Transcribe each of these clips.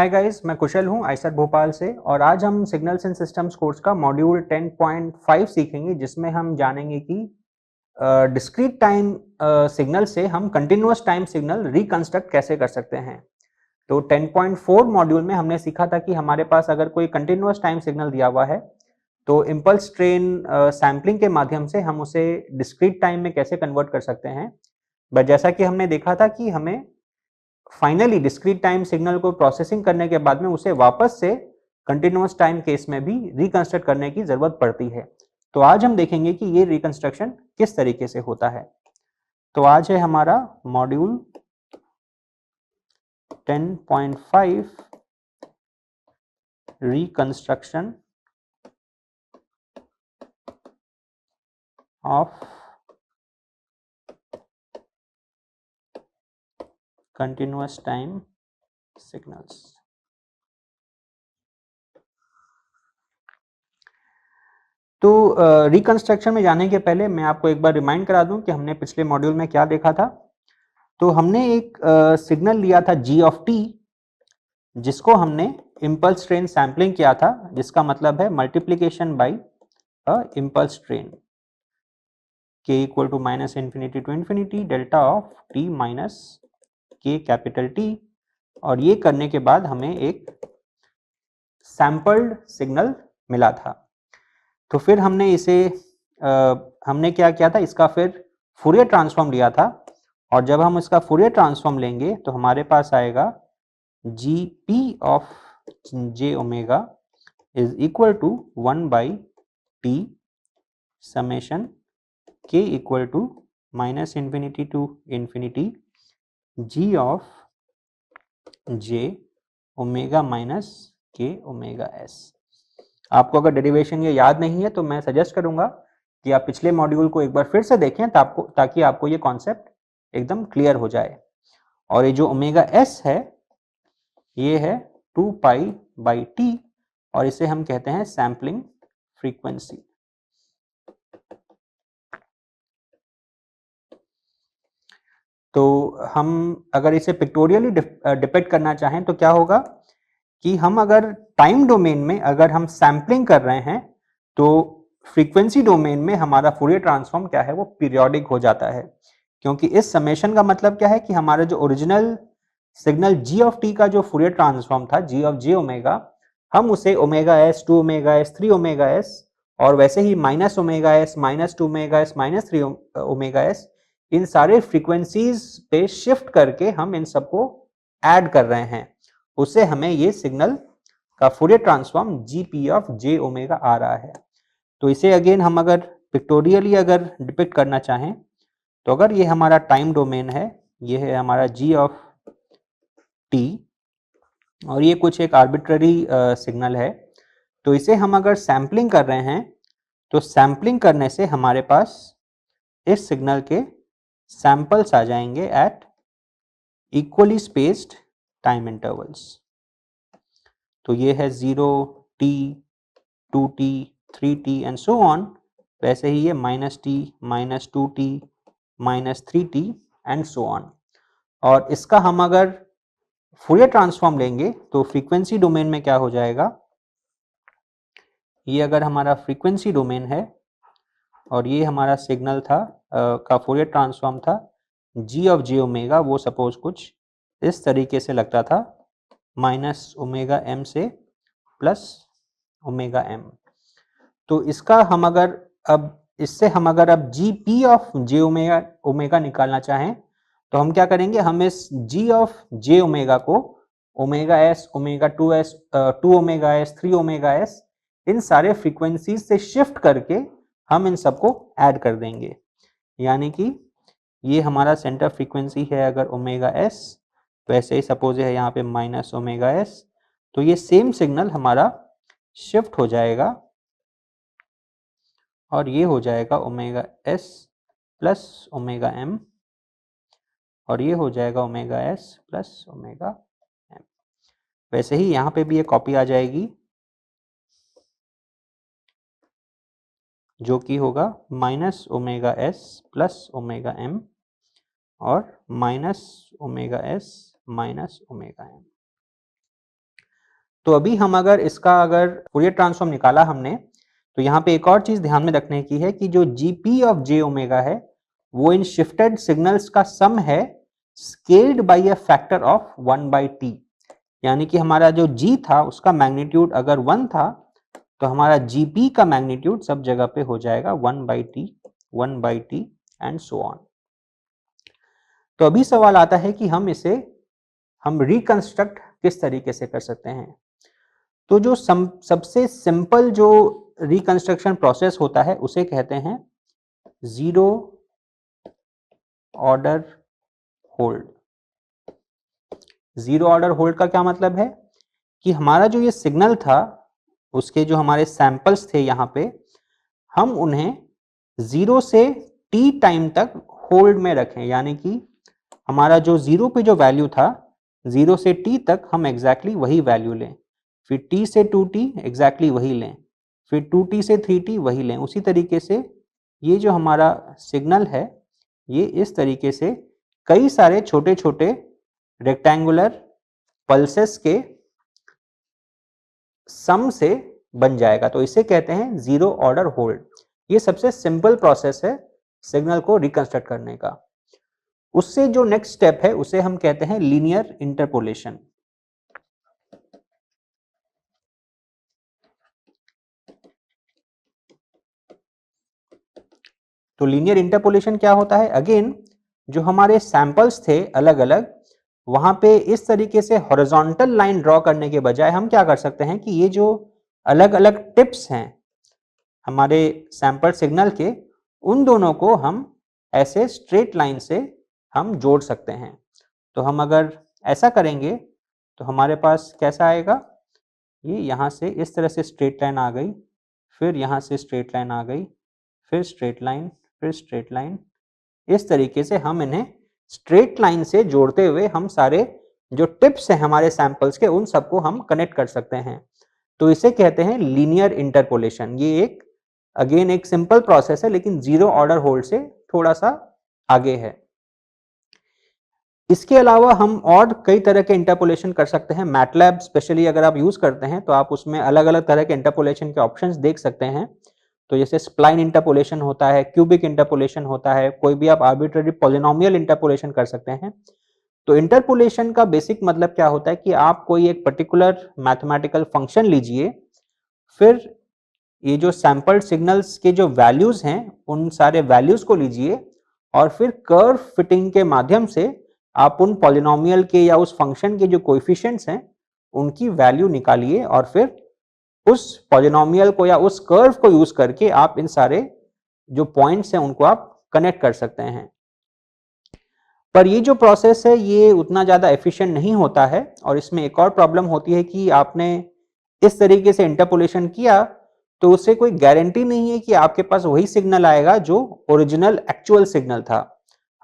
Hi guys, मैं कुशल हूँ आईसेट भोपाल से और आज हम सिग्नल्स एंड सिस्टम्स कोर्स का मॉड्यूल 10.5 सीखेंगे जिसमें हम जानेंगे कि डिस्क्रीट टाइम सिग्नल से हम कंटिन्यूअस टाइम सिग्नल रिकंस्ट्रक्ट कैसे कर सकते हैं। तो 10.4 मॉड्यूल में हमने सीखा था कि हमारे पास अगर कोई कंटिन्यूअस टाइम सिग्नल दिया हुआ है तो इम्पल्स ट्रेन सैम्पलिंग के माध्यम से हम उसे डिस्क्रीट टाइम में कैसे कन्वर्ट कर सकते हैं। बट जैसा कि हमने देखा था कि हमें फाइनली डिस्क्रीट टाइम सिग्नल को प्रोसेसिंग करने के बाद में उसे वापस से कंटिन्यूअस टाइम केस में भी रिकंस्ट्रक्ट करने की जरूरत पड़ती है। तो आज हम देखेंगे कि ये रिकंस्ट्रक्शन किस तरीके से होता है। तो आज है हमारा module 10.5 reconstruction of continuous time signals. तो रिकंस्ट्रक्शन में जाने के पहले मैं आपको एक बार रिमाइंड करा दूं कि हमने पिछले मॉड्यूल में क्या देखा था। तो हमने एक सिग्नल लिया था g ऑफ t जिसको हमने इम्पल्स ट्रेन सैम्पलिंग किया था, जिसका मतलब है multiplication by impulse train k equal to minus infinity to infinity delta of t minus k capital T। और ये करने के बाद हमें एक सैम्पल्ड सिग्नल मिला था। तो फिर हमने इसे हमने क्या किया था, इसका फिर फूरियर ट्रांसफॉर्म लिया था। और जब हम इसका फूरियर ट्रांसफॉर्म लेंगे तो हमारे पास आएगा Gp of j omega is equal to 1 by t summation k equal to minus infinity to infinity g of j omega minus k omega s। आपको अगर डेरिवेशन ये याद नहीं है तो मैं सजेस्ट करूंगा कि आप पिछले मॉड्यूल को एक बार फिर से देखें ताकि आपको ये कॉन्सेप्ट एकदम क्लियर हो जाए। और ये जो ओमेगा एस है ये है 2 पाई बाई टी और इसे हम कहते हैं सैम्पलिंग फ्रीक्वेंसी। तो हम अगर इसे पिक्टोरियली डिपिक्ट करना चाहें तो क्या होगा कि हम अगर टाइम डोमेन में अगर हम सैम्पलिंग कर रहे हैं तो फ्रीक्वेंसी डोमेन में हमारा फूरियर ट्रांसफॉर्म क्या है वो पीरियोडिक हो जाता है, क्योंकि इस समेशन का मतलब क्या है कि हमारा जो original signal g of t का जो फूरियर ट्रांसफॉर्म था g ऑफ j ओमेगा, हम उसे omega s 2 omega s 3 omega s और वैसे ही minus omega s minus 2 omega s minus 3 omega s इन सारे फ्रीक्वेंसीज पे शिफ्ट करके हम इन सबको ऐड कर रहे हैं, उससे हमें ये सिग्नल का Fourier transform Gp of j omega आ रहा है। तो इसे अगेन हम अगर पिक्टोरियली अगर डिपिक्ट करना चाहें तो अगर ये हमारा टाइम डोमेन है, ये है हमारा g ऑफ t और ये कुछ एक आर्बिट्ररी सिग्नल है। तो इसे हम अगर सैम्पलिंग कर रहे हैं तो सैम्पलिंग करने से हमारे पास इस सिग्नल के सैंपल्स आ जाएंगे at equally spaced time intervals. तो ये है 0t 2t 3t and so on. वैसे ही ये -t minus 2t minus 3t and so on. और इसका हम अगर फूरियर ट्रांसफॉर्म लेंगे तो फ्रीक्वेंसी डोमेन में क्या हो जाएगा, ये अगर हमारा फ्रीक्वेंसी डोमेन है और ये हमारा सिग्नल था का फूरियर ट्रांसफॉर्म था g ऑफ j ओमेगा, वो सपोज कुछ इस तरीके से लगता था माइनस ओमेगा m से प्लस ओमेगा m। तो इसका हम अगर अब इससे हम अगर अब Gp of j omega omega निकालना चाहें तो हम क्या करेंगे, हम इस g ऑफ j ओमेगा को omega s omega 2s 2 omega s 3 omega s इन सारे फ्रीक्वेंसीज से शिफ्ट करके हम इन सबको ऐड कर देंगे। यानी कि ये हमारा सेंटर फ्रीक्वेंसी है अगर ओमेगा s, वैसे ही सपोज है यहाँ पे माइनस ओमेगा s, तो ये सेम सिग्नल हमारा शिफ्ट हो जाएगा और ये हो जाएगा omega s plus omega m और ये हो जाएगा omega s plus omega m। वैसे ही यहाँ पे भी ये कॉपी आ जाएगी जो कि होगा minus omega s plus omega m और minus omega s minus omega m। तो अभी हम अगर इसका अगर फूरियर ट्रांसफॉर्म निकाला हमने, तो यहाँ पे एक और चीज ध्यान में रखने की है कि जो जीपी ऑफ जे ओमेगा है वो इन शिफ्टेड सिग्नल्स का सम है scaled by a factor of 1/t। यानी कि हमारा जो g था उसका मैग्नीट्यूड अगर 1 था तो हमारा gp का मैग्नीट्यूड सब जगह पे हो जाएगा 1/t एंड सो ऑन। तो अभी सवाल आता है कि हम रिकंस्ट्रक्ट किस तरीके से कर सकते हैं। तो जो सबसे सिंपल जो रिकंस्ट्रक्शन प्रोसेस होता है उसे कहते हैं zero order hold. Zero order hold का क्या मतलब है कि हमारा जो ये सिग्नल था उसके जो हमारे सैंपल्स थे यहाँ पे, हम उन्हें 0 से t टाइम तक होल्ड में रखें। यानी कि हमारा जो 0 पे जो वैल्यू था 0 से t तक हम एग्जैक्टली वही वैल्यू लें, फिर t से 2t एग्जैक्टली वही लें, फिर 2t से 3t वही लें। उसी तरीके से ये जो हमारा सिग्नल है ये इस तरीके से कई सारे छोटे छोटे रेक्टेंगुलर पल्सेस के सम से बन जाएगा। तो इसे कहते हैं जीरो ऑर्डर होल्ड। ये सबसे सिंपल प्रोसेस है सिग्नल को रिकंस्ट्रक्ट करने का। उससे जो नेक्स्ट स्टेप है उसे हम कहते हैं लीनियर इंटरपोलेशन। तो लीनियर इंटरपोलेशन क्या होता है? अगेन जो हमारे सैंपल्स थे अलग अलग, वहां पे इस तरीके से हॉरिजॉन्टल लाइन ड्रॉ करने के बजाय हम क्या कर सकते हैं कि ये जो अलग अलग टिप्स हैं हमारे सैंपल सिग्नल के, उन दोनों को हम ऐसे स्ट्रेट लाइन से हम जोड़ सकते हैं। तो हम अगर ऐसा करेंगे तो हमारे पास कैसा आएगा, ये यहाँ से इस तरह से स्ट्रेट लाइन आ गई, फिर यहाँ से स्ट्रेट लाइन आ गई, फिर स्ट्रेट लाइन, फिर स्ट्रेट लाइन। इस तरीके से हम इन्हें स्ट्रेट लाइन से जोड़ते हुए हम सारे जो टिप्स हैं हमारे सैंपल्स के उन सबको हम कनेक्ट कर सकते हैं। तो इसे कहते हैं लीनियर इंटरपोलेशन। ये एक अगेन एक सिंपल प्रोसेस है लेकिन जीरो ऑर्डर होल्ड से थोड़ा सा आगे है। इसके अलावा हम और कई तरह के इंटरपोलेशन कर सकते हैं। मैटलैब स्पेशली अगर आप यूज करते हैं तो आप उसमें अलग अलग तरह के इंटरपोलेशन के ऑप्शंस देख सकते हैं। तो जैसे स्प्लाइन इंटरपोलेशन होता है, क्यूबिक इंटरपोलेशन होता है, कोई भी आप आर्बिट्ररी पॉलिनोमियल इंटरपोलेशन कर सकते हैं। तो इंटरपोलेशन का बेसिक मतलब क्या होता है कि आप कोई एक पर्टिकुलर मैथमेटिकल फंक्शन लीजिए, फिर ये जो सैंपल्ड सिग्नल्स के जो वैल्यूज हैं उन सारे वैल्यूज को लीजिए और फिर कर्व फिटिंग के माध्यम से आप उन पॉलिनोमियल के या उस फंक्शन के जो कोएफिशिएंट्स हैं उनकी वैल्यू निकालिए और फिर उस पॉलिनोमियल को या उस कर्व को यूज करके आप इन सारे जो पॉइंट्स हैं उनको आप कनेक्ट कर सकते हैं। पर ये जो प्रोसेस है ये उतना ज्यादा एफिशिएंट नहीं होता है और इसमें एक और प्रॉब्लम होती है कि आपने इस तरीके से इंटरपोलेशन किया तो उससे कोई गारंटी नहीं है कि आपके पास वही सिग्नल आएगा जो ओरिजिनल एक्चुअल सिग्नल था।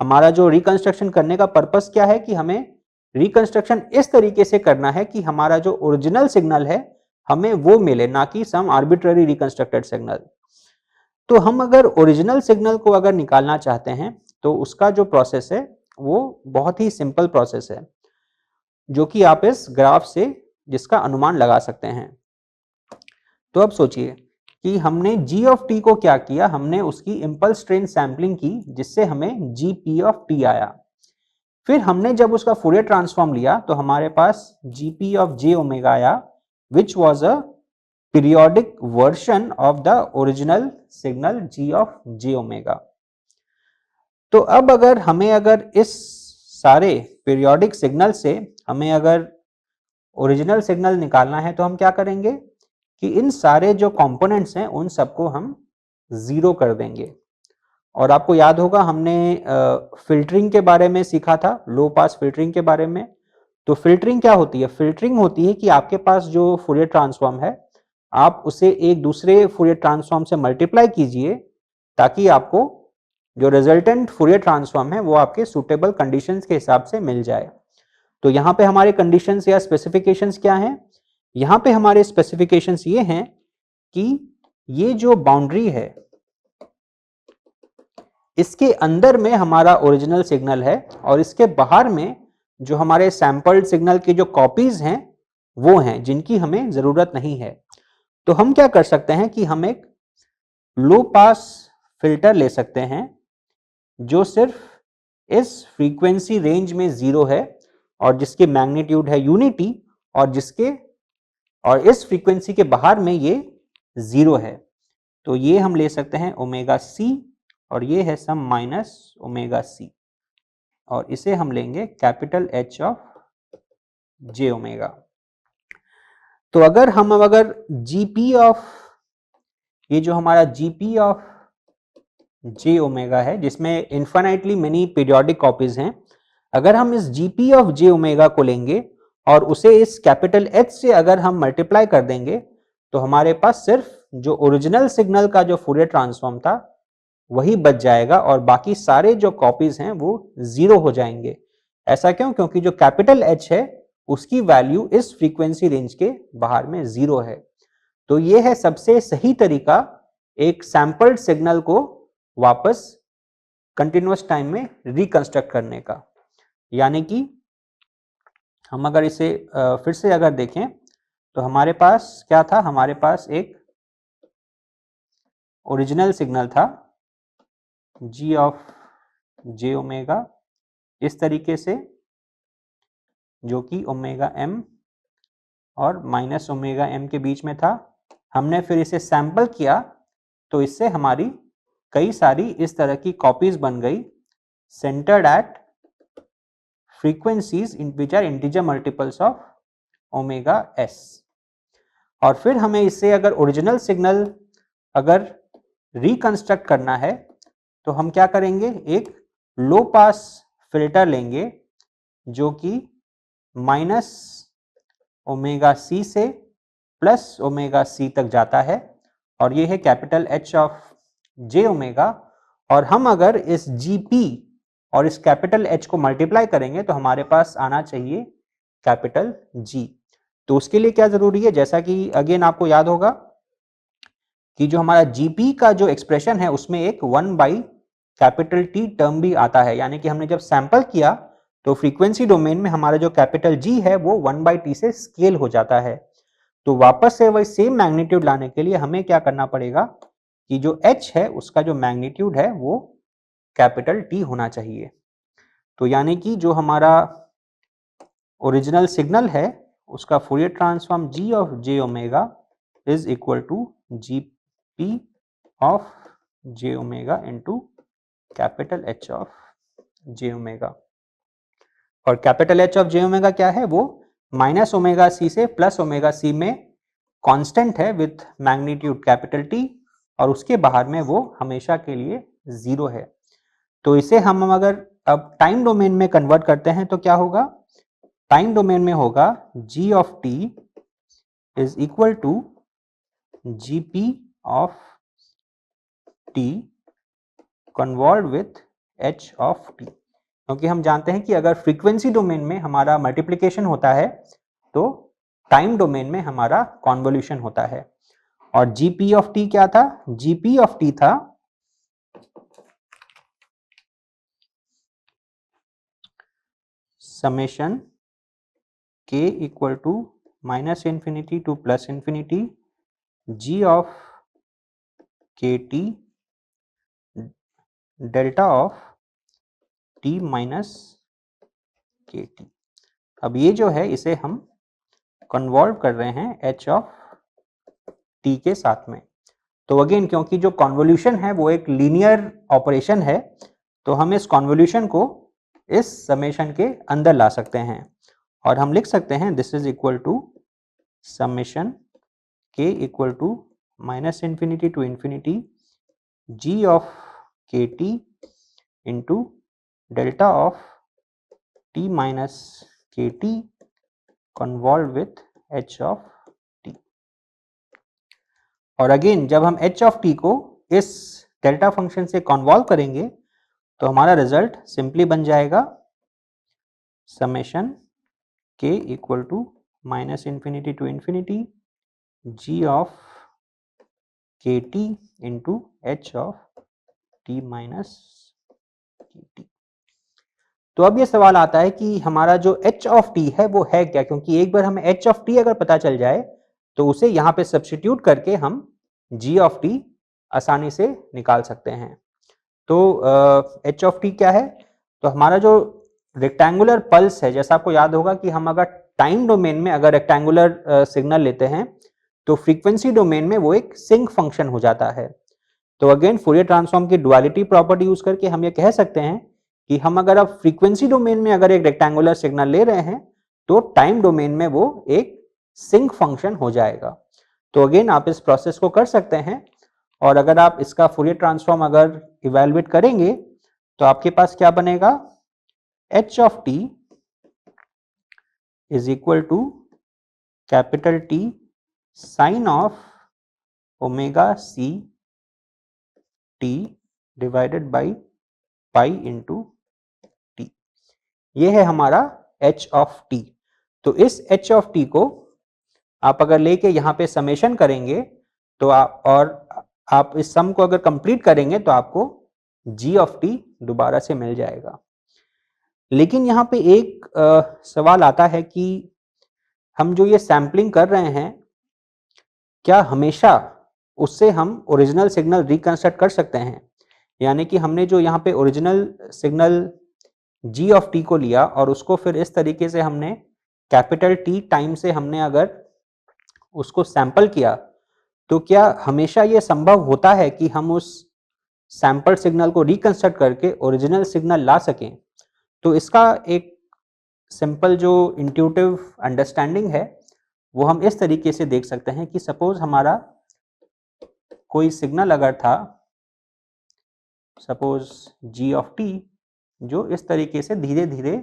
हमारा जो रिकंस्ट्रक्शन करने का पर्पस क्या है कि हमें रिकंस्ट्रक्शन इस तरीके से करना है कि हमारा जो ओरिजिनल सिग्नल है हमें वो मिले, ना कि सम आर्बिट्ररी रिकंस्ट्रक्टेड सिग्नल। तो हम अगर ओरिजिनल सिग्नल को अगर निकालना चाहते हैं तो उसका जो प्रोसेस है वो बहुत ही सिंपल प्रोसेस है, जो कि आप इस ग्राफ से जिसका अनुमान लगा सकते हैं। तो अब सोचिए कि हमने g ऑफ t को क्या किया, हमने उसकी इंपल्स ट्रेन सैंपलिंग की जिससे हमें gp ऑफ t आया। फिर हमने जब उसका फूरियर ट्रांसफॉर्म लिया तो हमारे पास gp ऑफ j ओमेगा आया, which was a periodic version of the original signal g of j omega. तो अब अगर इस सारे पीरियोडिक सिग्नल से हमें अगर ओरिजिनल सिग्नल निकालना है तो हम क्या करेंगे कि इन सारे जो कंपोनेंट्स हैं उन सबको हम जीरो कर देंगे। और आपको याद होगा हमने फिल्टरिंग के बारे में सीखा था, लो पास फिल्टरिंग के बारे में। तो फिल्टरिंग क्या होती है? फिल्टरिंग होती है कि आपके पास जो फूरियर ट्रांसफॉर्म है आप उसे एक दूसरे फूरियर ट्रांसफॉर्म से मल्टीप्लाई कीजिए ताकि आपको जो रिजल्टेंट फूरियर ट्रांसफॉर्म है वो आपके सुटेबल कंडीशंस के हिसाब से मिल जाए। तो यहाँ पे हमारे कंडीशंस या स्पेसिफिकेशंस क्या हैं? यहाँ पे हमारे स्पेसिफिकेशंस ये हैं कि ये जो बाउंड्री है इसके अंदर में हमारा ओरिजिनल सिग्नल है और इसके बाहर में जो हमारे सैंपल्ड सिग्नल की जो कॉपीज हैं वो हैं जिनकी हमें जरूरत नहीं है। तो हम क्या कर सकते हैं कि हम एक लो पास फिल्टर ले सकते हैं जो सिर्फ इस फ्रीक्वेंसी रेंज में 0 है और जिसकी मैग्नीट्यूड है यूनिटी, और इस फ्रीक्वेंसी के बाहर में ये 0 है। तो ये हम ले सकते हैं ओमेगा सी, और ये है सम माइनस ओमेगा सी, और इसे हम लेंगे capital H of J omega. तो अगर जीपी ऑफ, ये जो हमारा जीपी ऑफ जे ओमेगा है जिसमें इन्फाइनाइटली मेनी पीरियोडिक कॉपीज हैं, अगर हम इस जीपी ऑफ जे ओमेगा को लेंगे और उसे इस कैपिटल एच से अगर हम मल्टीप्लाई कर देंगे तो हमारे पास सिर्फ जो ओरिजिनल सिग्नल का जो फूरियर ट्रांसफॉर्म था वही बच जाएगा और बाकी सारे जो कॉपीज हैं वो 0 हो जाएंगे। ऐसा क्यों? क्योंकि जो कैपिटल एच है उसकी वैल्यू इस फ्रीक्वेंसी रेंज के बाहर में 0 है। तो ये है सबसे सही तरीका एक सैंपल्ड सिग्नल को वापस कंटिन्यूअस टाइम में रिकंस्ट्रक्ट करने का। यानी कि हम अगर इसे फिर से अगर देखें तो हमारे पास क्या था, हमारे पास एक ओरिजिनल सिग्नल था जी ऑफ जे ओमेगा इस तरीके से, जो कि ओमेगा एम और माइनस ओमेगा एम के बीच में था। हमने फिर इसे सैंपल किया तो इससे हमारी कई सारी इस तरह की कॉपीज बन गई centered at frequencies in which are integer multiples of omega s. और फिर हमें इससे अगर ओरिजिनल सिग्नल अगर रिकंस्ट्रक्ट करना है तो हम क्या करेंगे, एक लो पास फिल्टर लेंगे जो कि माइनस ओमेगा सी से प्लस ओमेगा सी तक जाता है, और ये है capital H of J omega. और हम अगर इस जीपी और इस कैपिटल एच को मल्टीप्लाई करेंगे तो हमारे पास आना चाहिए कैपिटल जी। तो उसके लिए क्या जरूरी है, जैसा कि अगेन आपको याद होगा कि जो हमारा जीपी का जो एक्सप्रेशन है उसमें एक 1 बाई कैपिटल टी टर्म भी आता है। यानी कि हमने जब सैंपल किया तो फ्रीक्वेंसी डोमेन में हमारा जो कैपिटल जी है वो 1 बाई टी से स्केल हो जाता है। तो वापस से वही सेम मैग्नीट्यूड लाने के लिए हमें क्या करना पड़ेगा कि जो h है उसका जो मैग्नीट्यूड है वो कैपिटल T होना चाहिए। तो यानी कि जो हमारा ओरिजिनल सिग्नल है उसका Fourier transform g of j omega is equal to gp of j omega into capital H of j omega. और capital H of j omega क्या है, वो माइनस ओमेगा सी से प्लस ओमेगा सी में constant है with magnitude capital T, और उसके बाहर में वो हमेशा के लिए 0 है। तो इसे हम अगर अब टाइम डोमेन में कन्वर्ट करते हैं तो क्या होगा, टाइम डोमेन में होगा g of t is equal to gp of t convolve with h of t। क्योंकि हम जानते हैं कि अगर फ्रीक्वेंसी डोमेन में हमारा मल्टीप्लिकेशन होता है तो टाइम डोमेन में हमारा कॉन्वोल्यूशन होता है। और जीपी ऑफ टी क्या था, जीपी ऑफ टी था summation K equal to minus infinity to plus infinity G of K T delta of T minus K T. अब ये जो है इसे हम कन्वॉल्व कर रहे हैं एच ऑफ टी के साथ में। तो अगेन क्योंकि जो कॉन्वोल्यूशन है वो एक लीनियर ऑपरेशन है तो हम इस कॉन्वोल्यूशन को इस समेशन के अंदर ला सकते हैं और हम लिख सकते हैं this is equal to summation K equal to minus infinity to infinity G of K T into delta of T minus K T convolve with H of T. और अगेन जब हम एच ऑफ टी को इस delta function से convolve करेंगे तो हमारा result simply बन जाएगा summation K equal to minus infinity to infinity G of K T into H of T minus K T. तो अब ये सवाल आता है कि हमारा जो h ऑफ t है वो है क्या, क्योंकि एक बार हमें h ऑफ t अगर पता चल जाए तो उसे यहाँ पे सब्स्टिट्यूट करके हम g ऑफ t आसानी से निकाल सकते हैं। तो h ऑफ t क्या है, तो हमारा जो रेक्टेंगुलर पल्स है, जैसा आपको याद होगा कि हम अगर टाइम डोमेन में अगर रेक्टेंगुलर सिग्नल लेते हैं तो फ्रीक्वेंसी डोमेन में वो एक सिंक फंक्शन हो जाता है। तो अगेन फूरियर ट्रांसफॉर्म की डुअलिटी प्रॉपर्टी यूज करके हम ये कह सकते हैं कि हम अगर अब फ्रीक्वेंसी डोमेन में अगर एक रेक्टेंगुलर सिग्नल ले रहे हैं तो टाइम डोमेन में वो एक सिंक फंक्शन हो जाएगा। तो अगेन आप इस प्रोसेस को कर सकते हैं, और अगर आप इसका फूरियर ट्रांसफॉर्म अगर इवेलुएट करेंगे तो आपके पास क्या बनेगा, h of t is equal to capital T sine of omega c t divided by pi into T. ये है हमारा h ऑफ t। तो इस h ऑफ t को आप अगर लेके यहाँ पे समेशन करेंगे तो आप इस सम को अगर कंप्लीट करेंगे तो आपको g ऑफ t दोबारा से मिल जाएगा। लेकिन यहाँ पे एक सवाल आता है कि हम जो ये सैम्पलिंग कर रहे हैं क्या हमेशा उससे हम ओरिजिनल सिग्नल रिकंस्ट्रक्ट कर सकते हैं, यानी कि हमने जो यहाँ पे original signal g of t को लिया और उसको फिर इस तरीके से हमने कैपिटल T टाइम से हमने अगर उसको सैंपल किया तो क्या हमेशा ये संभव होता है कि हम उस सैंपल सिग्नल को रिकंस्ट्रक्ट करके ओरिजिनल सिग्नल ला सकें। तो इसका एक सिंपल जो इंट्यूटिव अंडरस्टैंडिंग है वो हम इस तरीके से देख सकते हैं कि सपोज हमारा कोई सिग्नल अगर था, सपोज g ऑफ t जो इस तरीके से धीरे धीरे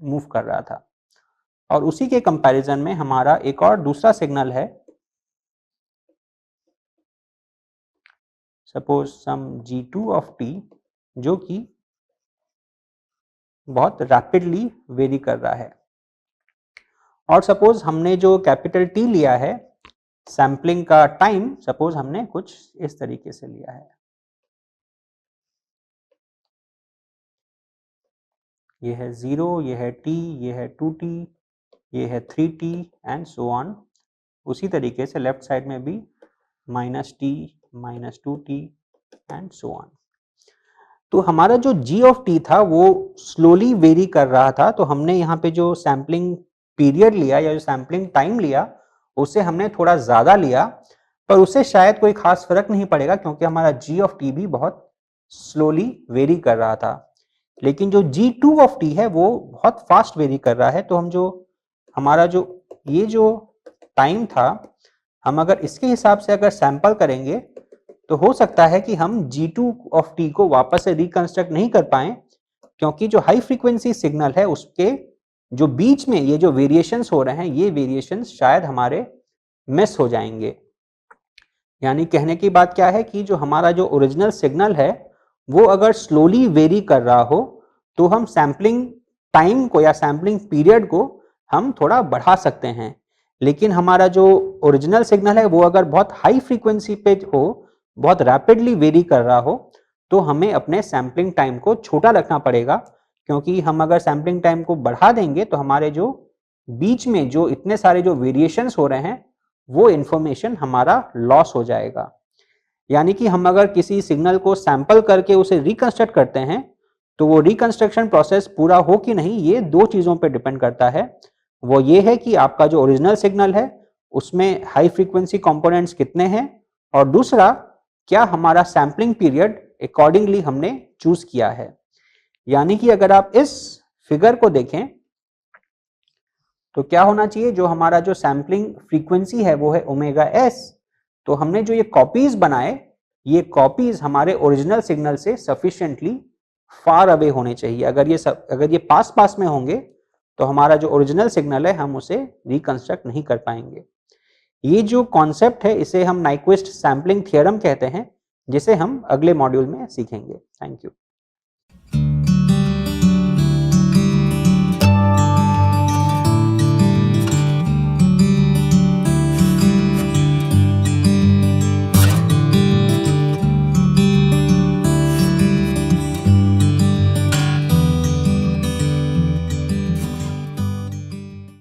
मूव कर रहा था, और उसी के कंपैरिजन में हमारा एक और दूसरा सिग्नल है, suppose some g2 of t जो कि बहुत रैपिडली वेरी कर रहा है। और सपोज हमने जो कैपिटल T लिया है सैम्पलिंग का टाइम, सपोज हमने कुछ इस तरीके से लिया है, ये है 0, ये है t, ये है 2t, ये है 3t एंड सो ऑन। उसी तरीके से लेफ्ट साइड में भी -t, -2t and so on. तो हमारा जो g ऑफ t था वो स्लोली वेरी कर रहा था, तो हमने यहाँ पे जो सैम्पलिंग पीरियड लिया या जो सैम्पलिंग टाइम लिया उसे हमने थोड़ा ज्यादा लिया, पर उससे शायद कोई खास फर्क नहीं पड़ेगा क्योंकि हमारा g ऑफ t भी बहुत स्लोली वेरी कर रहा था। लेकिन जो g2 ऑफ t है वो बहुत फास्ट वेरी कर रहा है, तो हम जो हमारा जो ये जो टाइम था हम अगर इसके हिसाब से अगर सैंपल करेंगे तो हो सकता है कि हम g2 ऑफ t को वापस से रिकंस्ट्रक्ट नहीं कर पाए, क्योंकि जो हाई फ्रीक्वेंसी सिग्नल है उसके जो बीच में ये जो वेरिएशंस हो रहे हैं ये वेरिएशंस शायद हमारे मिस हो जाएंगे। यानी कहने की बात क्या है कि जो हमारा जो ओरिजिनल सिग्नल है वो अगर स्लोली वेरी कर रहा हो तो हम सैम्पलिंग टाइम को या सैम्पलिंग पीरियड को हम थोड़ा बढ़ा सकते हैं। लेकिन हमारा जो ओरिजिनल सिग्नल है वो अगर बहुत हाई फ्रीक्वेंसी पे हो, बहुत रैपिडली वेरी कर रहा हो, तो हमें अपने सैम्पलिंग टाइम को छोटा रखना पड़ेगा, क्योंकि हम अगर सैम्पलिंग टाइम को बढ़ा देंगे तो हमारे जो बीच में जो इतने सारे जो वेरिएशंस हो रहे हैं वो इंफॉर्मेशन हमारा लॉस हो जाएगा। यानी कि हम अगर किसी सिग्नल को सैंपल करके उसे रिकंस्ट्रक्ट करते हैं तो वो रिकंस्ट्रक्शन प्रोसेस पूरा हो कि नहीं ये दो चीजों पर डिपेंड करता है। वो ये है कि आपका जो ओरिजिनल सिग्नल है उसमें हाई फ्रीक्वेंसी कंपोनेंट्स कितने हैं, और दूसरा क्या हमारा सैम्पलिंग पीरियड अकॉर्डिंगली हमने चूज किया है। यानी कि अगर आप इस फिगर को देखें तो क्या होना चाहिए, जो हमारा जो सैम्पलिंग फ्रीक्वेंसी है वो है ओमेगा एस, तो हमने जो ये कॉपीज बनाए ये कॉपीज हमारे ओरिजिनल सिग्नल से सफिशिएंटली फार अवे होने चाहिए। अगर ये पास पास में होंगे तो हमारा जो ओरिजिनल सिग्नल है हम उसे रिकंस्ट्रक्ट नहीं कर पाएंगे। ये जो कॉन्सेप्ट है इसे हम नाइक्विस्ट सैम्पलिंग थ्योरम कहते हैं, जिसे हम अगले मॉड्यूल में सीखेंगे। Thank you.